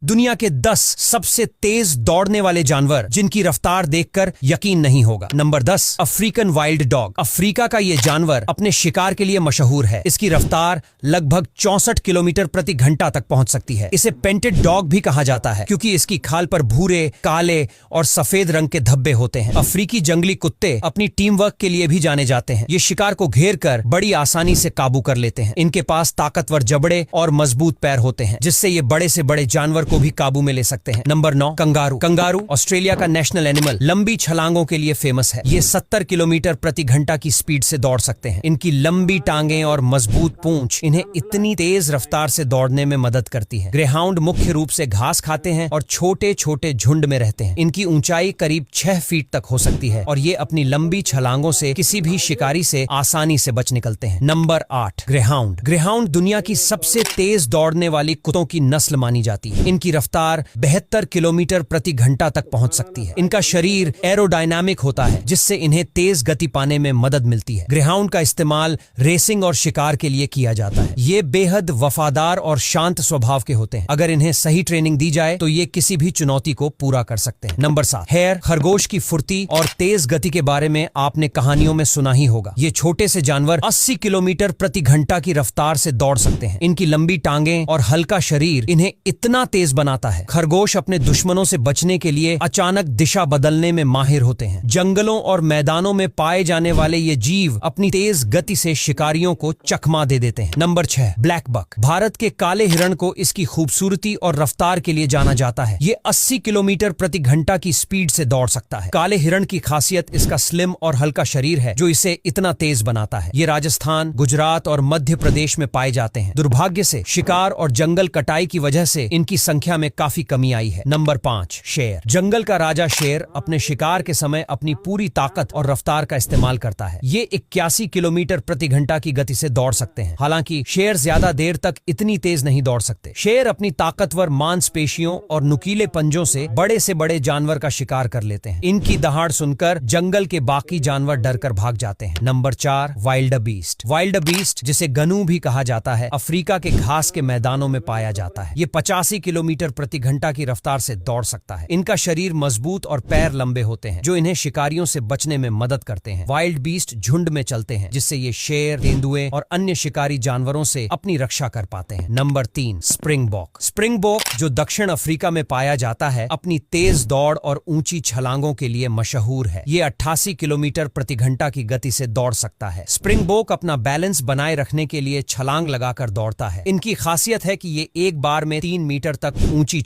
दुनिया के 10 सबसे तेज दौड़ने वाले जानवर जिनकी रफ्तार देखकर यकीन नहीं होगा। Number 10, African wild dog. Africa का ये जानवर अपने शिकार के लिए मशहूर है। इसकी रफ्तार लगभग 64 किलोमीटर प्रति घंटा तक पहुंच सकती है। इसे पेंटेड डॉग भी कहा जाता है क्योंकि इसकी खाल पर भूरे, काले और सफेद रंग के धब्बे होते हैं। अफ्रीकी जंगली कुत्ते अपनी टीम वर्क के लिए भी जाने जाते हैं। ये शिकार को घेर कर बड़ी आसानी से काबू कर लेते हैं। इनके पास ताकतवर जबड़े और मजबूत पैर होते हैं जिससे ये बड़े से बड़े जानवर को भी काबू में ले सकते हैं। Number 9, kangaroo. कंगारू ऑस्ट्रेलिया का नेशनल एनिमल लंबी छलांगों के लिए फेमस है। ये 70 किलोमीटर प्रति घंटा की स्पीड से दौड़ सकते हैं। इनकी लंबी टांगें और मजबूत पूंछ इन्हें इतनी तेज रफ्तार से दौड़ने में मदद करती है। ग्रेहाउंड मुख्य रूप से घास खाते हैं और छोटे छोटे झुंड में रहते हैं। इनकी ऊंचाई करीब 6 फीट तक हो सकती है और ये अपनी लंबी छलांगों से किसी भी शिकारी से आसानी से बच निकलते हैं। Number 8, greyhound. ग्रेहाउंड दुनिया की सबसे तेज दौड़ने वाली कुत्तों की नस्ल मानी जाती है। इनकी रफ्तार 72 किलोमीटर प्रति घंटा तक पहुंच सकती है। इनका शरीर एरोडायनामिक होता है जिससे इन्हें तेज गति पाने में मदद मिलती है। ग्रेहाउंड का इस्तेमाल रेसिंग और शिकार के लिए किया जाता है। ये बेहद वफादार और शांत स्वभाव के होते हैं। अगर इन्हें सही ट्रेनिंग दी जाए तो ये किसी भी चुनौती को पूरा कर सकते हैं। Number 7, hare. खरगोश की फुर्ती और तेज गति के बारे में आपने कहानियों में सुना ही होगा। ये छोटे से जानवर 80 किलोमीटर प्रति घंटा की रफ्तार से दौड़ सकते हैं। इनकी लंबी टांगें और हल्का शरीर इन्हें इतना तेज बनाता है। खरगोश अपने दुश्मनों से बचने के लिए अचानक दिशा बदलने में माहिर होते हैं। जंगलों और मैदानों में पाए जाने वाले ये जीव अपनी तेज गति से शिकारियों को चकमा दे देते हैं। Number 6, black buck. भारत के काले हिरण को इसकी खूबसूरती और रफ्तार के लिए जाना जाता है। ये 80 किलोमीटर प्रति घंटा की स्पीड से दौड़ सकता है। काले हिरण की खासियत इसका स्लिम और हल्का शरीर है जो इसे इतना तेज बनाता है। ये राजस्थान, गुजरात और मध्य प्रदेश में पाए जाते हैं। दुर्भाग्य से शिकार और जंगल कटाई की वजह से इनकी संख्या में काफी कमी आई है। नंबर 5, शेर। जंगल का राजा शेर अपने शिकार के समय अपनी पूरी ताकत और रफ्तार का इस्तेमाल करता है। ये 81 किलोमीटर प्रति घंटा की गति से दौड़ सकते हैं। हालांकि शेर ज्यादा देर तक इतनी तेज नहीं दौड़ सकते। शेर अपनी ताकतवर मांसपेशियों और नुकीले पंजों से बड़े जानवर का शिकार कर लेते हैं। इनकी दहाड़ सुनकर जंगल के बाकी जानवर डरकर भाग जाते हैं। Number 4, wild beast. Wild beast, जिसे गनू भी कहा जाता है, अफ्रीका के घास के मैदानों में पाया जाता है। ये 85 किलोमीटर प्रति घंटा की रफ्तार से दौड़ सकता है। इनका शरीर मजबूत और पैर लंबे होते हैं जो इन्हें शिकारियों से बचने में मदद करते हैं। वाइल्ड बीस्ट झुंड में चलते हैं जिससे ये शेर, तेंदुए और अन्य शिकारी जानवरों से अपनी रक्षा कर पाते हैं। Number 3, springbok. स्प्रिंगबॉक, जो दक्षिण अफ्रीका में पाया जाता है, अपनी तेज दौड़ और ऊंची छलांगों के लिए मशहूर है। ये 88 किलोमीटर प्रति घंटा की गति से दौड़ सकता है। स्प्रिंगबॉक अपना बैलेंस बनाए रखने के लिए छलांग लगाकर दौड़ता है। इनकी खासियत है कि ये एक बार में 3 मीटर तक ऊंची